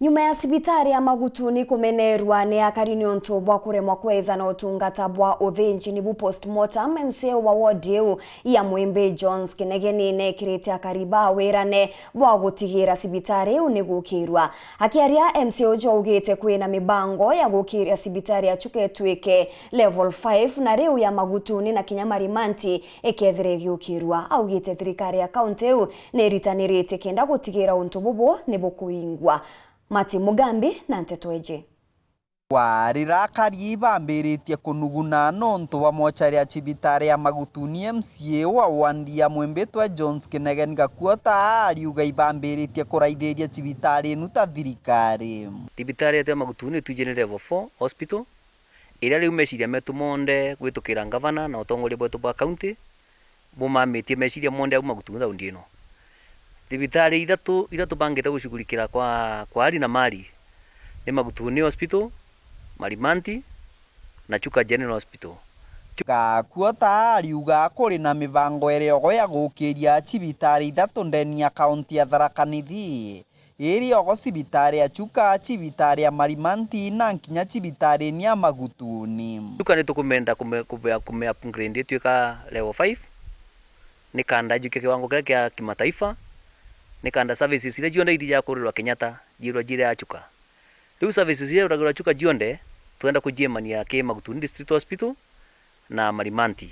Nyuma ya sibitari ya Magutuni kumenerwa ni akari nionto bwa kuremwa kweza na utungata bwa uthinji ni bu postmortem MCA wa ward ya Mwembe Jones Kinegeni nekirite akariba werane bwa gutigira sibitari unigukirwa. Akiaria MCA ugite kwina mibango ya gukiria sibitari ya Chuketwike level 5 na riu ya Magutuni na Kinyamarimanti ekethire giukirwa. Augite thirikari ya county neritanirite kenda gutigira untu bubo nibukuingwa. Mati Mugambi na Ntetweje. Warira kari bambiritie kunuguna nonto wa mochari ya cibitari ya Magutuni MCA wa wandi ya Mwembe Jones Kinegeni gakuota ariuga ibambiritie kuraithĩria cibitari ĩnu ta thirikari. Cibitari ya Magutuni tujene level 4 hospital ira riu meciria metu monde gwitukira ngavana na utongoria bwetu bwa county bumametie meciria monde au Magutuni raundi ĩno. Cibitari ithatu ira tubangite gushughulikira kwa ari na mali ni Magutuni hospital, Marimanti na Chuka General Hospital. Gakuota ariuga kuri na mibango eriogo ya gukiria cibitari ithatu ndeni ya kaunti ya Tharaka Nithi. Eriogo cibitari ya Chuka, cibitari ya Marimanti na nkinya cibitari ya Magutuni. Chuka ni tukumenda kume upgrade tuika level 5 ni kanda juke kiwango kia kimataifa ni kanda services ile jionde idija kurirwa Kenyatta jira ya Chuka. Riu services ile uragura Chuka jionde tuenda kujemania ke Magutuni District Hospital na Marimanti.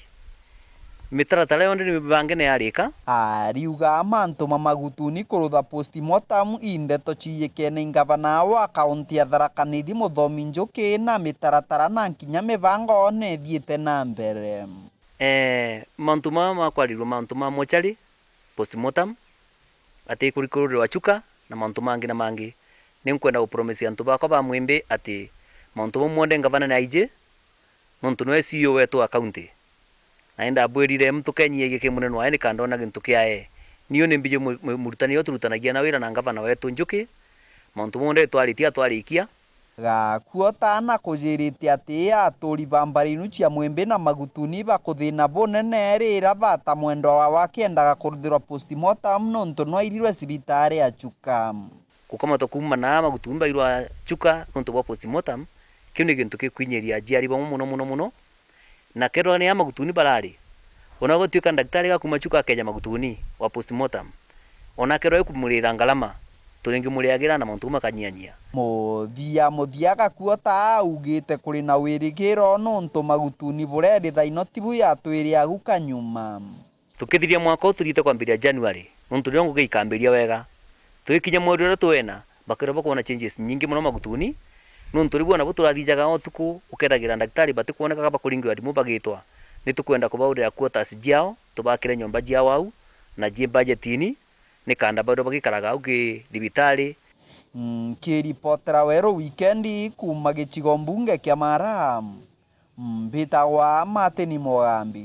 Mitaratara yonde ni mibange ne yarika. Ariuga amantu Magutuni kurutha postmortem indeto ciyekene ngavana wa kaunti ya Tharaka Nithi Muthomi Njuki na mitaratara na nkinya mibango ne thiete na mbere. Mantuma makwarirwo mantuma mochari postmortem ati kurikuru wa Chuka na mantu mangi na mangi ni nkwenda gupromise antu bakwa ba Mwembe ati mantu monde ngavana na ije muntu no CEO wetu wa county naenda abwirire mtu kenyie gike muneno aye ni kandona gintu kiae niyo ni mbijo murutani yo turutanagia na wira na ngavana wetu Njuki mantu monde twarikia gakuota na kujirite ati aturi bambarinu cia Mwembe na Magutuni bakuthina bunene rira bata mwendo wa wakiendaga kuruthirwa postmortem nontu no irirwe cibitari ya Chuka. Kukama to kuma na Magutuni bairwa Chuka nontu wa postmortem kiu ni gintu kikwinyeria jiari bo muno na kero ni ya Magutuni barari ona gutwika daktari ga kuma Chuka Kenya Magutuni wa postmortem ona kero ikumurira ngalama turingi muriagira na muntu makanyianyia muthia gakuota ugite kuri na wirigiro nontu Magutuni bureri thaino tibu ya twiri aguka nyuma tukithiria mwaka uturite kwambiria January nontu rongo giikambiria wega twikinya mweri ura twena bakira bakona changes nyingi muno Magutuni nontu ribu na buturathijaga otuku ukeragira daktari batikuoneka kaba kuringwa dimu bagitwa nitukwenda kubaurira quotas jiao tubakire nyomba jiao au na je budgetini ni kanda bado bagikaraga uki thibitari. Kiripotera wero weekendi kuma gicigo mbunge kia Mara mbitagwa Mati Mugambi.